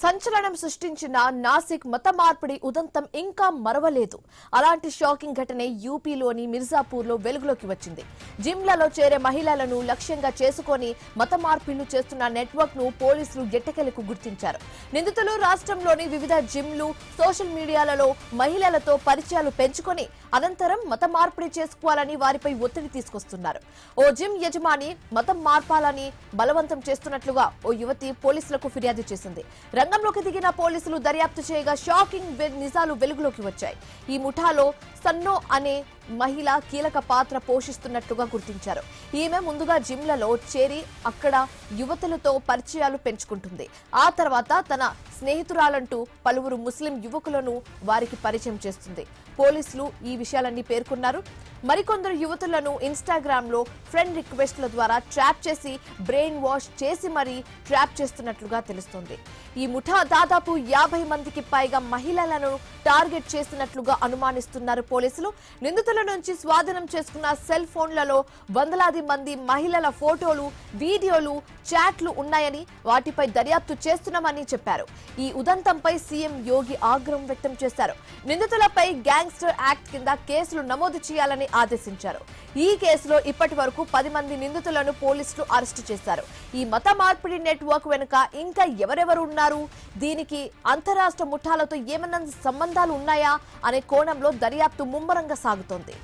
సంచలనం సృష్టించిన నాసిక్ మత మార్పిడి ఉదంతం ఇంకా మరవలేదు. అలాంటి షాకింగ్ ఘటనే యూపీలోని మిర్జాపూర్లో వెలుగులోకి వచ్చింది. జిమ్లలో చేరే మహిళలను లక్ష్యంగా చేసుకొని మత మార్పిళ్లు చేస్తున్న నెట్వర్క్ ను పోలీసులు ఎట్టకేలకు గుర్తించారు. నిందితులు రాష్ట్రంలోని వివిధ జిమ్లు, సోషల్ మీడియాలలో మహిళలతో పరిచయాలు పెంచుకొని అనంతరం మత మార్పిడి చేసుకోవాలని వారిపై ఒత్తిడి తీసుకొస్తున్నారు. ఓ జిమ్ యజమాని మతం మార్పాలని బలవంతం చేస్తున్నట్లుగా ఓ యువతి పోలీసులకు ఫిర్యాదు చేసింది. రంగంలోకి దిగిన పోలీసులు దర్యాప్తు చేయగా షాకింగ్ నిజాలు వెలుగులోకి వచ్చాయి. ఈ ముఠాలో సన్నో అనే మహిళ కీలక పాత్ర పోషిస్తున్నట్లుగా గుర్తించారు. ఈమె ముందుగా జిమ్లలో చేరి అక్కడ యువతులతో పరిచయాలు పెంచుకుంటుంది. ఆ తర్వాత తన స్నేహితురాలంటూ పలువురు ముస్లిం యువకులను వారికి పరిచయం చేస్తుంది. పోలీసులు ఈ విషయాలన్నీ పేర్కొన్నారు. మరికొందరు యువతులను ఇన్స్టాగ్రామ్ లో ఫ్రెండ్ రిక్వెస్ట్ల ద్వారా ట్రాప్ చేసి బ్రెయిన్ వాష్ చేసి మరీ ట్రాప్ చేస్తున్నట్లుగా తెలుస్తోంది. ఈ ముఠా దాదాపు 50 మందికి పైగా మహిళలను టార్గెట్ చేసినట్లుగా అనుమానిస్తున్నారు పోలీసులు. నిందితుల నుంచి స్వాధీనం చేసుకున్న సెల్ ఫోన్లలో వందలాది మంది మహిళల ఫోటోలు, వీడియోలు, చాట్లు ఉన్నాయని, వాటిపై దర్యాప్తు చేస్తున్నామని చెప్పారు. ఈ ఉదంతంపై సీఎం యోగి ఆగ్రహం వ్యక్తం చేశారు. నిందితులపై గ్యాంగ్స్టర్ యాక్ట్ కింద కేసులు నమోదు చేయాలని ఆదేశించారు. ఈ కేసులో ఇప్పటి వరకు 10 మంది నిందితులను పోలీసులు అరెస్టు చేశారు. ఈ మత మార్పిడి నెట్వర్క్ వెనుక ఇంకా ఎవరెవరు ఉన్నారు, దీనికి అంతరాష్ట్ర ముఠాలతో ఏమన్నా సంబంధాలు ఉన్నాయా అనే కోణంలో దర్యాప్తు ముమ్మరంగా సాగుతోంది.